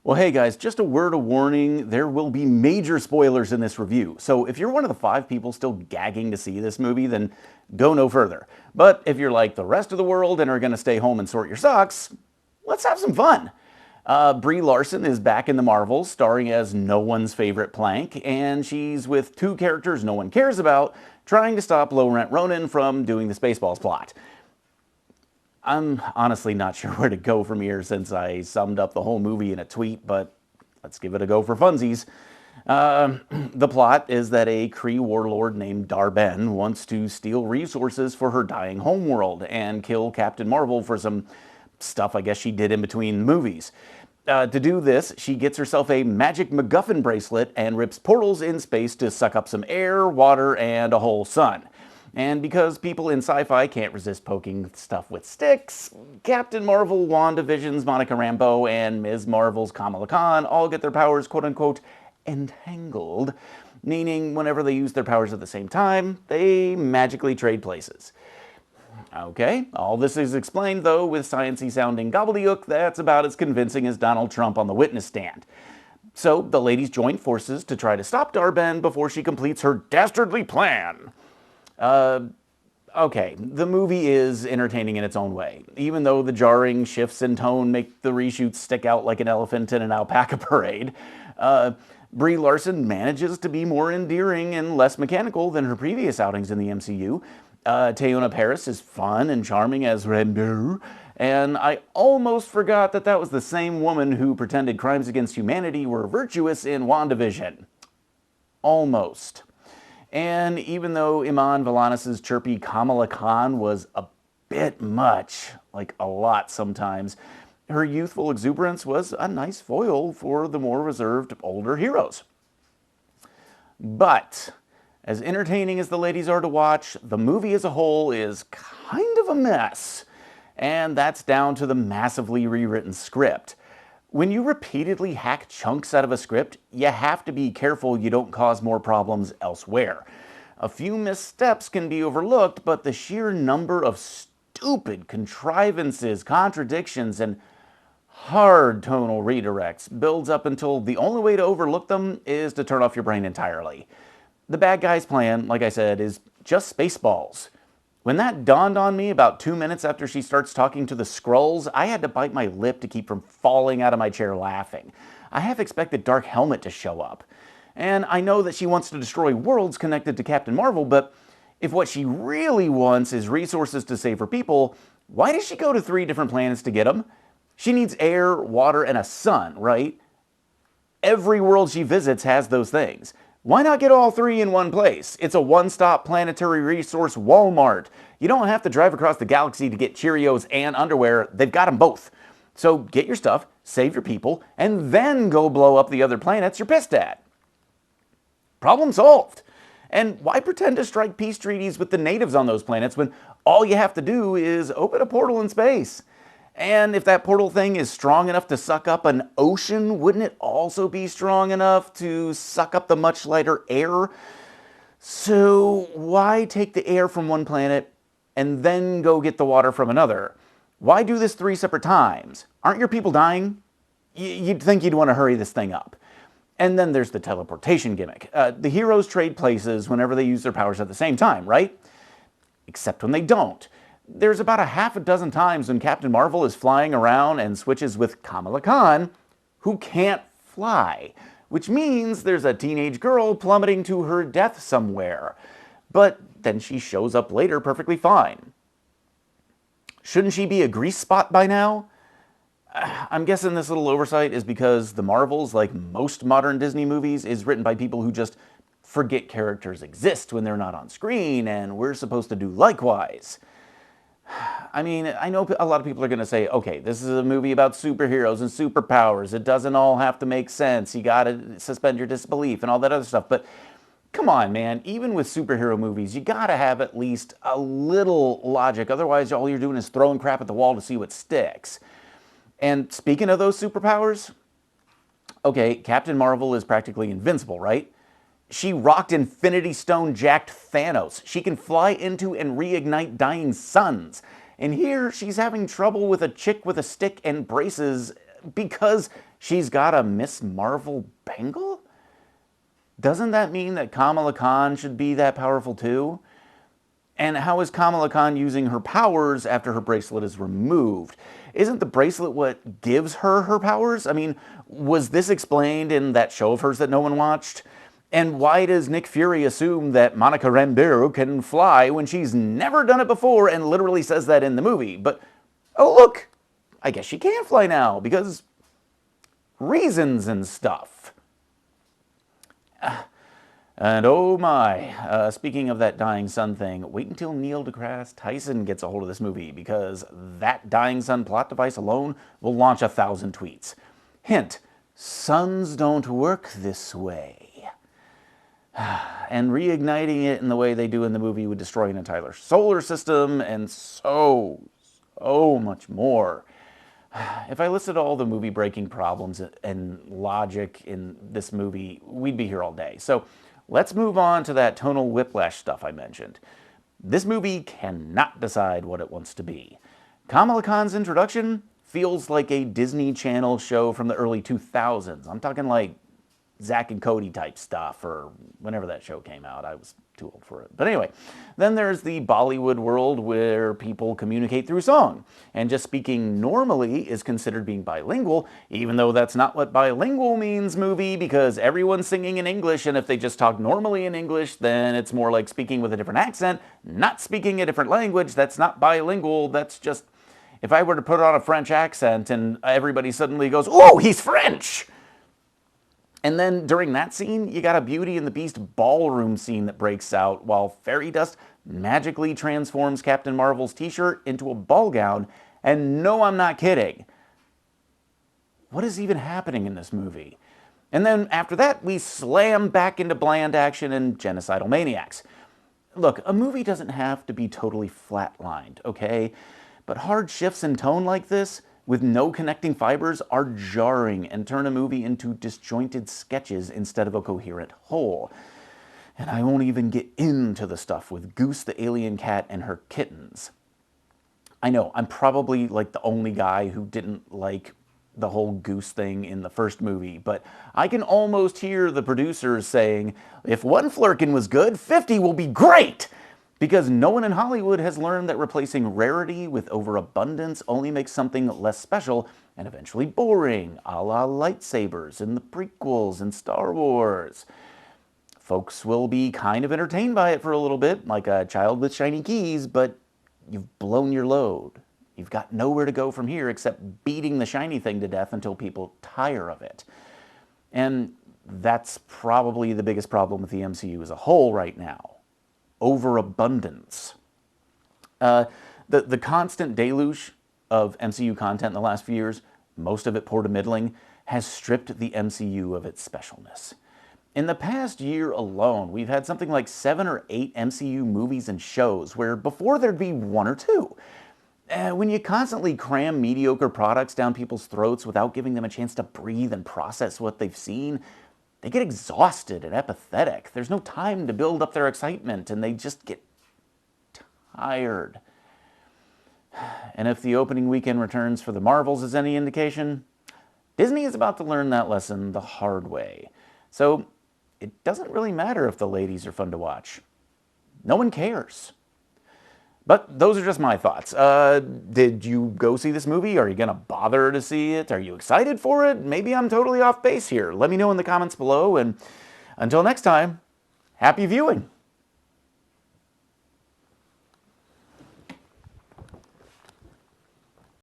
Well, hey guys, just a word of warning, there will be major spoilers in this review. So if you're one of the 5 people still gagging to see this movie, then go no further. But if you're like the rest of the world and are going to stay home and sort your socks, let's have some fun. Brie Larson is back in The Marvels, starring as no one's favorite plank, and she's with 2 characters no one cares about, trying to stop low-rent Ronin from doing the Spaceballs plot. I'm honestly not sure where to go from here since I summed up the whole movie in a tweet, but let's give it a go for funsies. The plot is that a Kree warlord named Dar-Benn wants to steal resources for her dying homeworld and kill Captain Marvel for some stuff I guess she did in between movies. To do this, she gets herself a magic MacGuffin bracelet and rips portals in space to suck up some air, water, and a whole sun. And because people in sci-fi can't resist poking stuff with sticks, Captain Marvel, WandaVision's Monica Rambeau, and Ms. Marvel's Kamala Khan all get their powers quote-unquote entangled, meaning whenever they use their powers at the same time, they magically trade places. Okay, all this is explained though with sciencey sounding gobbledygook that's about as convincing as Donald Trump on the witness stand. So the ladies join forces to try to stop Dar-Benn before she completes her dastardly plan. Okay, the movie is entertaining in its own way, even though the jarring shifts in tone make the reshoots stick out like an elephant in an alpaca parade. Brie Larson manages to be more endearing and less mechanical than her previous outings in the MCU. Teyonah Parris is fun and charming as Rambeau, and I almost forgot that that was the same woman who pretended crimes against humanity were virtuous in WandaVision. Almost. And even though Iman Vellani's chirpy Kamala Khan was a bit much, like a lot sometimes, her youthful exuberance was a nice foil for the more reserved older heroes. But as entertaining as the ladies are to watch, the movie as a whole is kind of a mess. And that's down to the massively rewritten script. When you repeatedly hack chunks out of a script, you have to be careful you don't cause more problems elsewhere. A few missteps can be overlooked, but the sheer number of stupid contrivances, contradictions, and hard tonal redirects builds up until the only way to overlook them is to turn off your brain entirely. The bad guy's plan, like I said, is just Spaceballs. When that dawned on me about 2 minutes after she starts talking to the Skrulls, I had to bite my lip to keep from falling out of my chair laughing. I half expected Dark Helmet to show up. And I know that she wants to destroy worlds connected to Captain Marvel, but if what she really wants is resources to save her people, why does she go to 3 different planets to get them? She needs air, water, and a sun, right? Every world she visits has those things. Why not get all 3 in one place? It's a one-stop planetary resource Walmart. You don't have to drive across the galaxy to get Cheerios and underwear. They've got them both. So get your stuff, save your people, and then go blow up the other planets you're pissed at. Problem solved. And why pretend to strike peace treaties with the natives on those planets when all you have to do is open a portal in space? And if that portal thing is strong enough to suck up an ocean, wouldn't it also be strong enough to suck up the much lighter air? So why take the air from one planet and then go get the water from another? Why do this 3 separate times? Aren't your people dying? You'd think you'd want to hurry this thing up. And then there's the teleportation gimmick. The heroes trade places whenever they use their powers at the same time, right? Except when they don't. There's about a half a dozen times when Captain Marvel is flying around and switches with Kamala Khan, who can't fly, which means there's a teenage girl plummeting to her death somewhere. But then she shows up later perfectly fine. Shouldn't she be a grease spot by now? I'm guessing this little oversight is because The Marvels, like most modern Disney movies, is written by people who just forget characters exist when they're not on screen, and we're supposed to do likewise. I mean, I know a lot of people are going to say, okay, this is a movie about superheroes and superpowers. It doesn't all have to make sense. You got to suspend your disbelief and all that other stuff. But come on, man. Even with superhero movies, you got to have at least a little logic. Otherwise, all you're doing is throwing crap at the wall to see what sticks. And speaking of those superpowers, okay, Captain Marvel is practically invincible, right? She rocked Infinity Stone jacked Thanos. She can fly into and reignite dying suns. And here she's having trouble with a chick with a stick and braces because she's got a Miss Marvel bangle? Doesn't that mean that Kamala Khan should be that powerful too? And how is Kamala Khan using her powers after her bracelet is removed? Isn't the bracelet what gives her her powers? I mean, was this explained in that show of hers that no one watched? And why does Nick Fury assume that Monica Rambeau can fly when she's never done it before and literally says that in the movie? But, oh look, I guess she can fly now because reasons and stuff. And oh my, speaking of that dying sun thing, wait until Neil deGrasse Tyson gets a hold of this movie, because that dying sun plot device alone will launch 1,000 tweets. Hint, suns don't work this way. And reigniting it in the way they do in the movie would destroy an entire solar system and so much more. If I listed all the movie-breaking problems and logic in this movie, we'd be here all day. So let's move on to that tonal whiplash stuff I mentioned. This movie cannot decide what it wants to be. Kamala Khan's introduction feels like a Disney Channel show from the early 2000s. I'm talking like Zack and Cody type stuff, or whenever that show came out. I was too old for it. But anyway, then there's the Bollywood world where people communicate through song, and just speaking normally is considered being bilingual, even though that's not what bilingual means, movie, because everyone's singing in English, and if they just talk normally in English, then it's more like speaking with a different accent, not speaking a different language. That's not bilingual. That's just, if I were to put on a French accent and everybody suddenly goes, "Oh, he's French!" And then during that scene, you got a Beauty and the Beast ballroom scene that breaks out while fairy dust magically transforms Captain Marvel's t-shirt into a ball gown. And no, I'm not kidding. What is even happening in this movie? And then after that, we slam back into bland action and genocidal maniacs. Look, a movie doesn't have to be totally flatlined, okay? But hard shifts in tone like this, with no connecting fibers, are jarring and turn a movie into disjointed sketches instead of a coherent whole. And I won't even get into the stuff with Goose the alien cat and her kittens. I know, I'm probably like the only guy who didn't like the whole Goose thing in the first movie, but I can almost hear the producers saying, if one Flurkin was good, 50 will be great! Because no one in Hollywood has learned that replacing rarity with overabundance only makes something less special and eventually boring, a la lightsabers in the prequels and Star Wars. Folks will be kind of entertained by it for a little bit, like a child with shiny keys, but you've blown your load. You've got nowhere to go from here except beating the shiny thing to death until people tire of it. And that's probably the biggest problem with the MCU as a whole right now. Overabundance. The constant deluge of MCU content in the last few years, most of it poor to middling, has stripped the MCU of its specialness. In the past year alone, we've had something like 7 or 8 MCU movies and shows where before there'd be 1 or 2. When you constantly cram mediocre products down people's throats without giving them a chance to breathe and process what they've seen, they get exhausted and apathetic. There's no time to build up their excitement, and they just get tired. And if the opening weekend returns for the Marvels is any indication, Disney is about to learn that lesson the hard way. So it doesn't really matter if the ladies are fun to watch. No one cares. But those are just my thoughts. Did you go see this movie? Are you going to bother to see it? Are you excited for it? Maybe I'm totally off base here. Let me know in the comments below, and until next time, happy viewing!